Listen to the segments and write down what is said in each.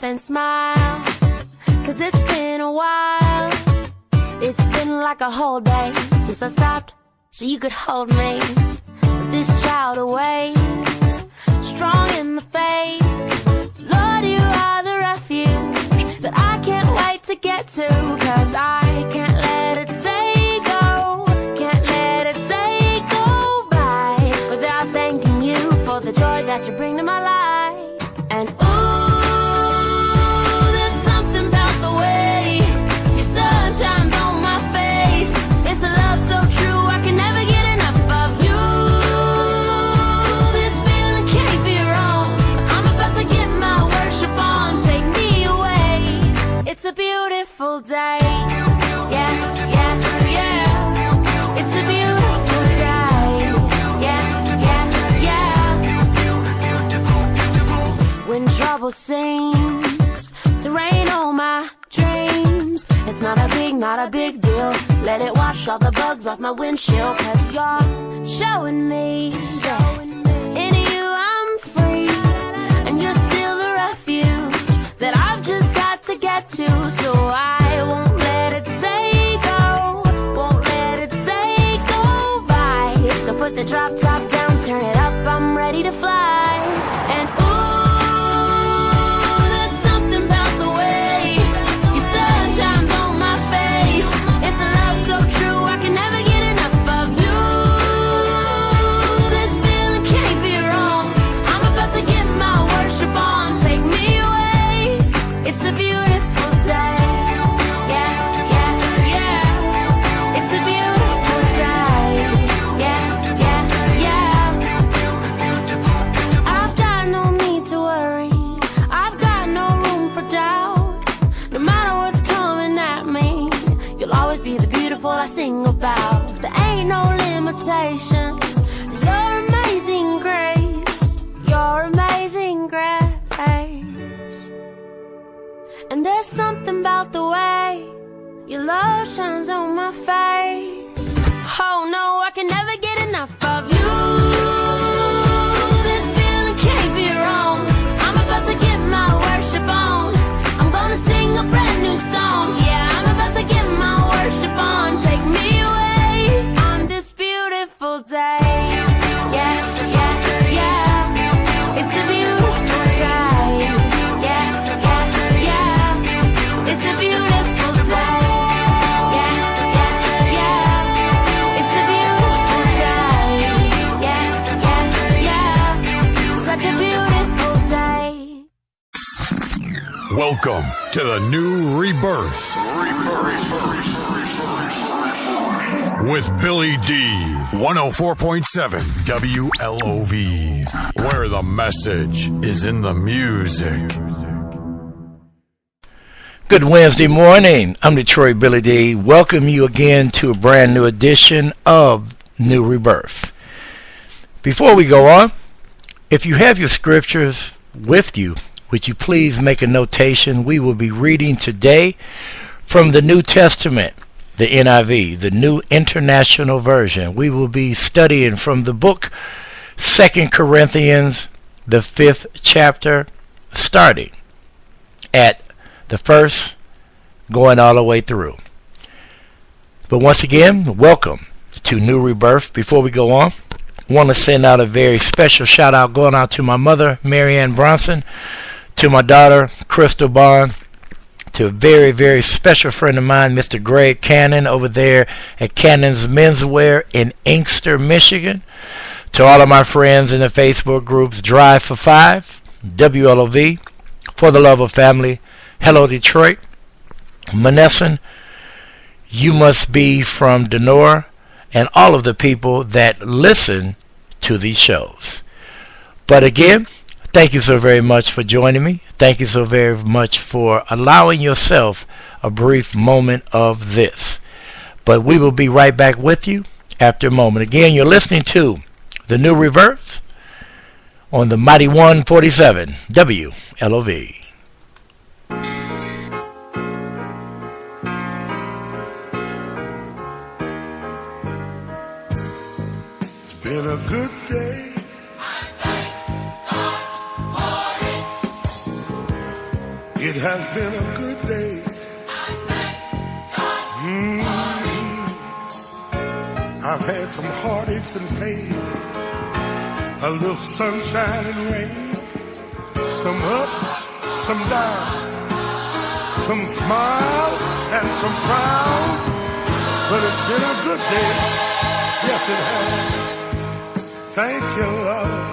and smile, 'cause it's been a while. It's been like a whole day since I stopped so you could hold me. This child awaits, strong in the faith. Lord, you are the refuge that I can't wait to get to, 'cause I can't let a day go, can't let a day go by without thanking you for the joy that you bring to my life. And ooh, there's something about the way your sun shines on my face. It's a love so true, I can never get enough of you. This feeling can't be wrong. I'm about to get my worship on. Take me away. It's a beautiful day. Yeah, yeah, yeah. It's a beautiful day. Yeah, yeah, yeah. When trouble seems to rain on my dreams, it's not a big deal. Let it wash all the bugs off my windshield, 'cause you're showing me that in you I'm free, and you're still the refuge that I've just got to get to. So I won't let a day go, won't let a day go by. So put the drop top down, turn it up, I'm ready to fly. And ooh, there's something about the way your sun shines on my face. It's a love so true, I can never get enough of you. This feeling can't be wrong. I'm about to get my worship on. Take me away. It's a beautiful day. Yeah, yeah, yeah. It's a beautiful day. Yeah, yeah, yeah. I've got no need to worry. I've got no room for doubt. No matter what's coming at me, you'll always be the beautiful I sing about. There ain't no limitations to your amazing grace, your amazing grace. And there's something about the way your love shines on my face. Oh no, I can never get enough of you. This feeling can't be wrong. I'm about to get my worship on. I'm gonna sing a brand new song. Yeah, I'm about to get my worship on. Take me away on this beautiful day. Yeah, yeah, yeah. It's a beautiful day. Yeah, yeah, yeah. It's a beautiful day. Yeah, yeah, yeah. It's a beautiful day. Yeah, yeah, yeah. Such a beautiful day. Welcome to the new ReBirth with Billy D. 104.7 WLOV, where the message is in the music. Good Wednesday morning. I'm Detroit Billy D. Welcome you again to a brand new edition of New ReBirth. Before we go on, if you have your scriptures with you, would you please make a notation? We will be reading today from the New Testament, the NIV, the New International Version. We will be studying from the book 2 Corinthians, the 5th chapter, starting at the first, going all the way through. But once again, welcome to New ReBirth. Before we go on, I want to send out a very special shout out going out to my mother, Marianne Bronson, to my daughter, Crystal Bond, to a very, very special friend of mine, Mr. Greg Cannon, over there at Cannon's Menswear in Inkster, Michigan. To all of my friends in the Facebook groups, Drive for 5, WLOV, For the Love of Family, Hello Detroit, Monessen, You Must Be from Denora, and all of the people that listen to these shows. But again, thank you so very much for joining me. Thank you so very much for allowing yourself a brief moment of this. But we will be right back with you after a moment. Again, you're listening to the New ReBirth on the Mighty 147 WLOV. Been a good day. I thank God for it. has been a good day. I've had some heartaches and pain, a little sunshine and rain, some ups, some downs, some smiles and some frowns, but it's been a good day. Yes, it has. Thank you, Lord.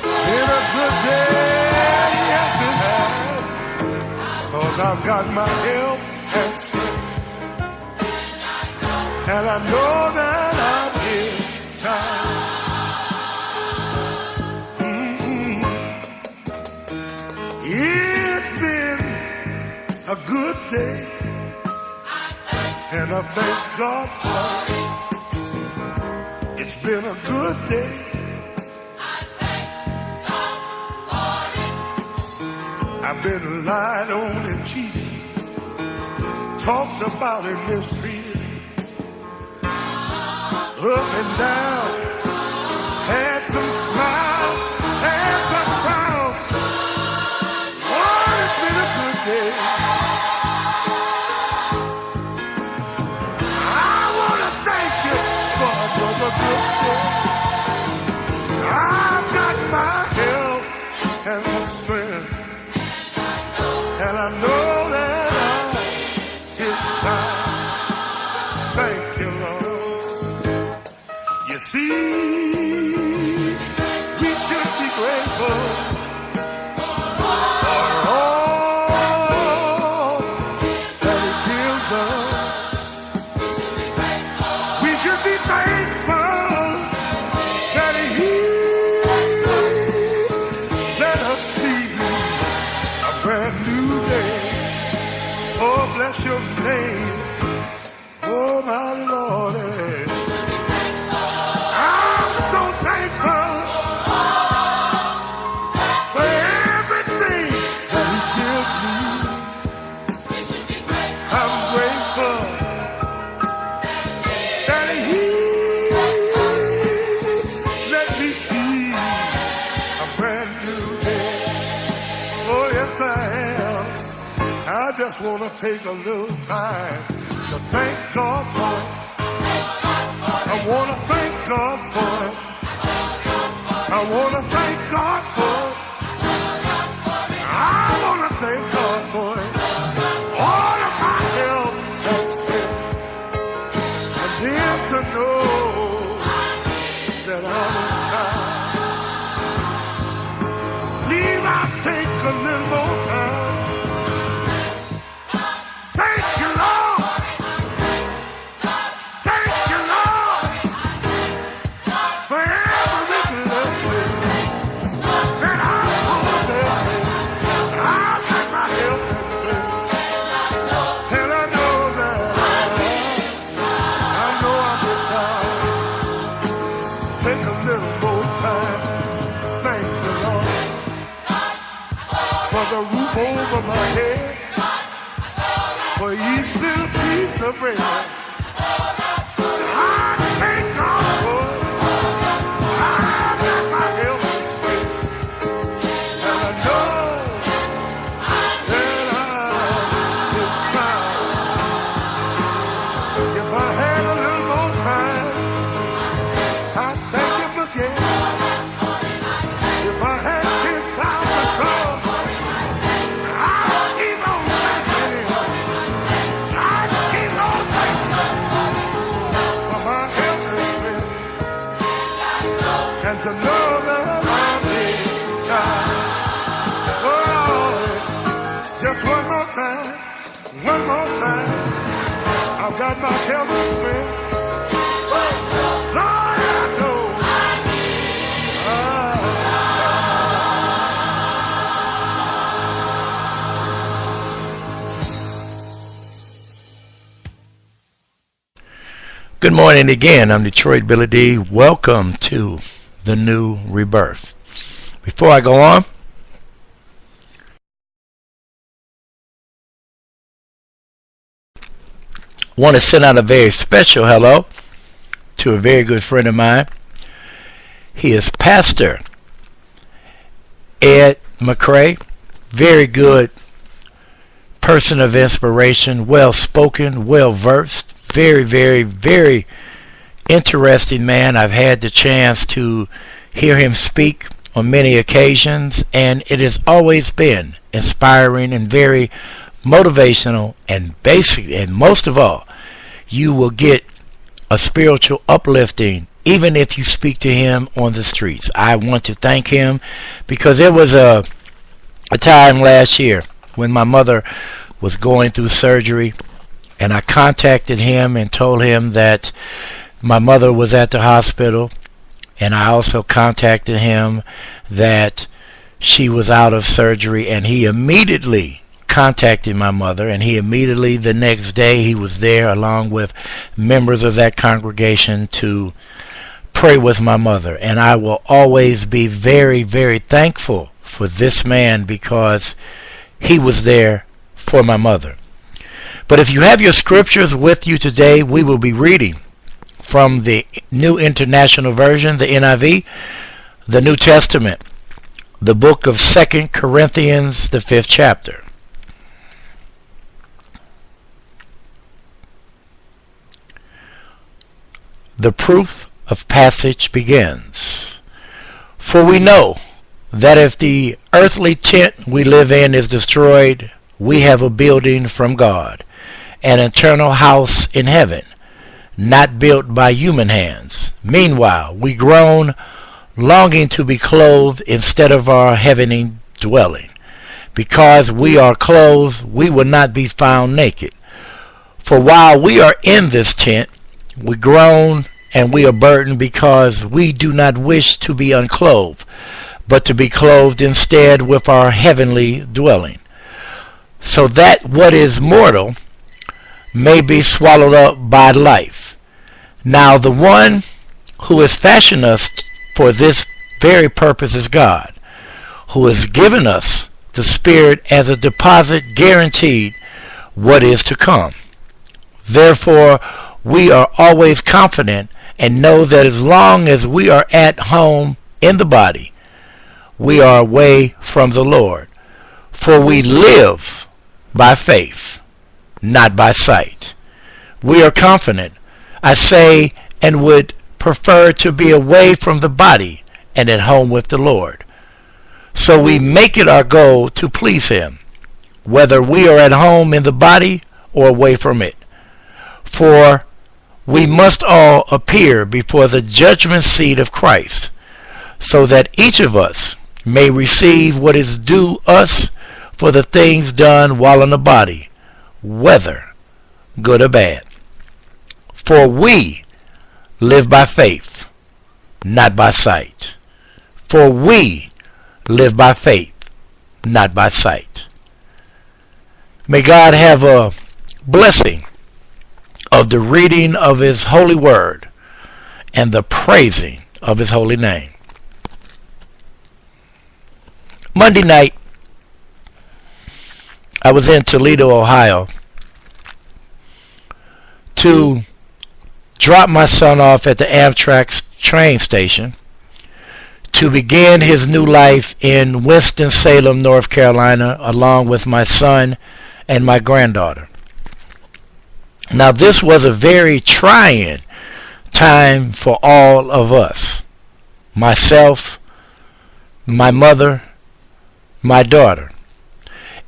Been a good day. Yes, it has. 'Cause I've got my health and strength, and I know that I'm in time. It's been a good day, and I thank God for it. It's been a good day. I've been lied on and cheated, talked about and mistreated, up and down, had some smiles, had some frowns. Oh, it's been a good day. I want to thank you for another good day. I've got my health and my strength, and I know that it's time. Thank you, Lord. You see, we should be grateful for all that He gives us. We should be thankful that He let us see a brand new day. Oh, bless your name. Oh, my Lord. I'm so thankful for everything that He gives me. I'm grateful that He let me see a brand new day. Oh, yes, I am. I just want to take a little time to thank God for it. I want to thank God for it. I want to thank God for it. I want to thank God for it. All of my health and strength. And then to know that I'm in time. Please, I'll take a little more time. Thank you, Lord. Thank you, Lord, for every blessing that I'm possessing. I've got my health and strength, and I know that I know I'm in time. Take a little more time. Thank you, Lord, for the roof over my head, for each little piece of bread. I thank God for it. I've got my health and strength, and I know that I'm His child. If I had a little more time, I'd thank Him again. If I had 10,000 tongues, I'd keep on thanking Him. I'd keep on thanking Him for my health and strength, and to know that I'm His child. Oh, just one more time, one more time. I've got my health and strength. Lord, I know. Good morning again. I'm Detroit Billy D. Welcome to the new ReBirth. Before I go on, want to send out a very special hello to a very good friend of mine. He is Pastor Ed McCrae, very good person of inspiration, well spoken, well versed, very, very, very interesting man. I've had the chance to hear him speak on many occasions, and it has always been inspiring and very motivational and basic, and most of all, you will get a spiritual uplifting even if you speak to him on the streets. I want to thank him because there was a time last year when my mother was going through surgery, and I contacted him and told him that my mother was at the hospital, and I also contacted him that she was out of surgery, and he immediately contacted my mother, and he immediately the next day he was there along with members of that congregation to pray with my mother. And I will always be very, very thankful for this man because he was there for my mother. But if you have your scriptures with you today, we will be reading from the New International Version, the NIV, the New Testament, the book of 2 Corinthians, the 5th chapter. The proof of passage begins. For we know that if the earthly tent we live in is destroyed, we have a building from God, an eternal house in heaven, not built by human hands. Meanwhile, we groan, longing to be clothed instead of our heavenly dwelling. Because we are clothed, we will not be found naked. For while we are in this tent, we groan and we are burdened because we do not wish to be unclothed, but to be clothed instead with our heavenly dwelling, so that what is mortal may be swallowed up by life. Now the one who has fashioned us for this very purpose is God, who has given us the Spirit as a deposit guaranteed what is to come. Therefore, we are always confident and know that as long as we are at home in the body, we are away from the Lord. For we live by faith, not by sight. We are confident, I say, and would prefer to be away from the body and at home with the Lord. So we make it our goal to please Him, whether we are at home in the body or away from it. For we must all appear before the judgment seat of Christ, so that each of us may receive what is due us for the things done while in the body, whether good or bad. For we live by faith, not by sight. For we live by faith, not by sight. May God have a blessing of the reading of His holy word and the praising of His holy name. Monday night, I was in Toledo, Ohio, to drop my son off at the Amtrak train station to begin his new life in Winston-Salem, North Carolina, along with my son and my granddaughter. Now, this was a very trying time for all of us. Myself, my mother, my daughter.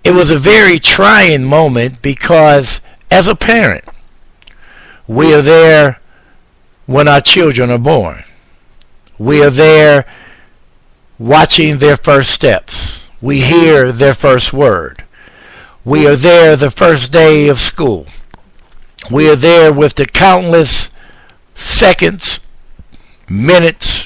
It was a very trying moment because as a parent, we are there when our children are born. We are there watching their first steps. We hear their first word. We are there the first day of school. We are there with the countless seconds, minutes,